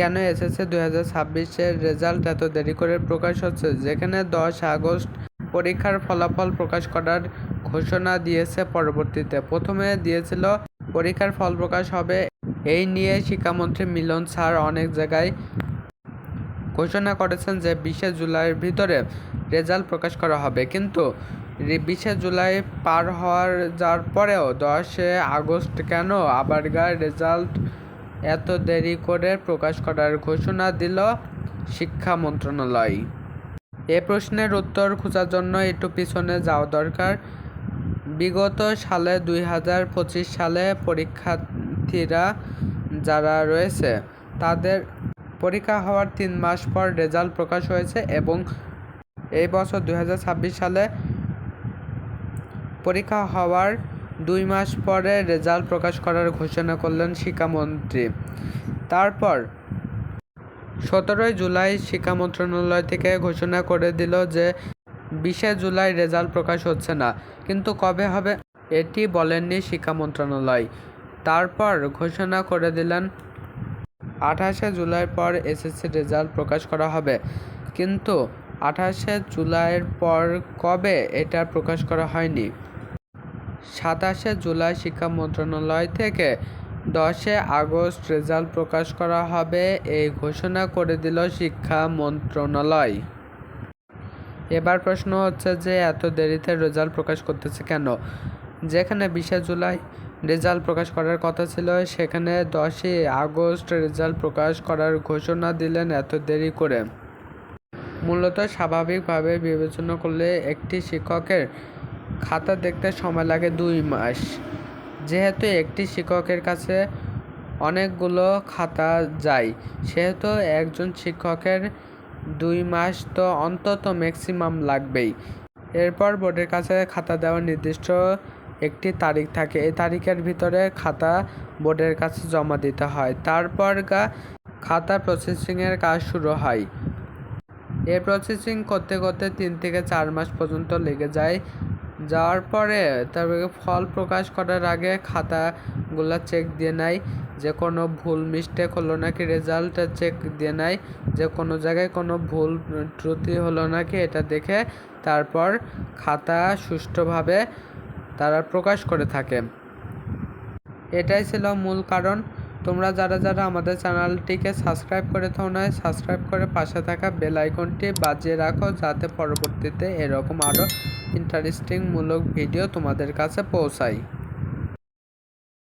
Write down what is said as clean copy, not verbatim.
কেন SSC 2026-এর result এত দেরি করে প্রকাশ হচ্ছে, যেখানে 10 আগস্ট পরীক্ষার ফলাফল প্রকাশ করার ঘোষণা দিয়েছে। পরবর্তীতে প্রথমে দিয়েছিল পরীক্ষার ফল প্রকাশ হবে। এই নিয়ে শিক্ষামন্ত্রী মিলন স্যার অনেক জায়গায় ঘোষণা করেছেন যে 20 জুলাইয়ের ভিতরে রেজাল্ট প্রকাশ করা হবে, কিন্তু 20 জুলাই পার যাওয়ার পরেও 10 আগস্ট কেন আবার রেজাল্ট এত দেরি করে প্রকাশ করার ঘোষণা দিল শিক্ষা মন্ত্রণালয়? এ প্রশ্নের উত্তর খোঁজার জন্য একটু পিছনে যাওয়া দরকার। বিগত সালে 2025 সালে পরীক্ষার্থীরা যারা রয়েছে তাদের পরীক্ষা হওয়ার 3 মাস পর রেজাল্ট প্রকাশ হয়েছে, এবং এই বছর 2026 সালে পরীক্ষা হওয়ার 2 মাস পরে রেজাল্ট প্রকাশ করার ঘোষণা করলেন শিক্ষামন্ত্রী। তারপর 17 জুলাই শিক্ষা মন্ত্রণালয় থেকে ঘোষণা করে দিল যে 20 জুলাই রেজাল্ট প্রকাশ হচ্ছে না, কিন্তু কবে হবে এটি বলেননি শিক্ষা মন্ত্রণালয়। তারপর ঘোষণা করে দিলেন 28 জুলাইয়ের পর এসএসসি রেজাল্ট প্রকাশ করা হবে, কিন্তু 28 জুলাইয়ের পর কবে এটা প্রকাশ করা হয়নি। 27 জুলাই শিক্ষা মন্ত্রণালয় থেকে 10 আগস্ট রেজাল্ট প্রকাশ করা হবে এই ঘোষণা করে দিল শিক্ষা মন্ত্রণালয়। এবার প্রশ্ন হচ্ছে যে এত দেরিতে রেজাল্ট প্রকাশ করতেছে কেন? যেখানে 20 জুলাই রেজাল্ট প্রকাশ করার কথা ছিল, সেখানে 10 আগস্ট রেজাল্ট প্রকাশ করার ঘোষণা দিলেন এত দেরি করে। মূলত স্বাভাবিকভাবে বিবেচনা করলে একটি শিক্ষকের খাতা দেখতে সময় লাগে 2 মাস। যেহেতু একটি শিক্ষকের কাছে অনেকগুলো খাতা যায়, সেহেতু একজন শিক্ষকের 2 মাস তো অন্তত ম্যাক্সিমাম লাগবেই। এরপর বোর্ডের কাছে খাতা দেওয়ার নির্দিষ্ট একটি তারিখ থাকে। এই তারিখের ভিতরে খাতা বোর্ডের কাছে জমা দিতে হয়। তারপর খাতা প্রসেসিংয়ের কাজ শুরু হয়। এই প্রসেসিং করতে করতে 3 থেকে 4 মাস পর্যন্ত লেগে যায়। যাওয়ার পরে তারপরে ফল প্রকাশ করার আগে খাতাগুলো চেক দিয়ে নেয় যে কোনো ভুল মিস্টেক হলো নাকি, রেজাল্ট চেক দিয়ে নেয় যে কোনো জায়গায় কোনো ভুল ত্রুটি হলো নাকি, এটা দেখে তারপর খাতা সুষ্ঠুভাবে তারা প্রকাশ করে থাকে। এটাই ছিল মূল কারণ। তোমরা যারা যারা আমাদের চ্যানেলটিকে সাবস্ক্রাইব করে থাও না, সাবস্ক্রাইব করে পাশে থাকা বেল আইকনটি বাজিয়ে রাখো, যাতে পরবর্তীতে এরকম আরও ইন্টারেস্টিং মূলক ভিডিও তোমাদের কাছে পৌঁছায়।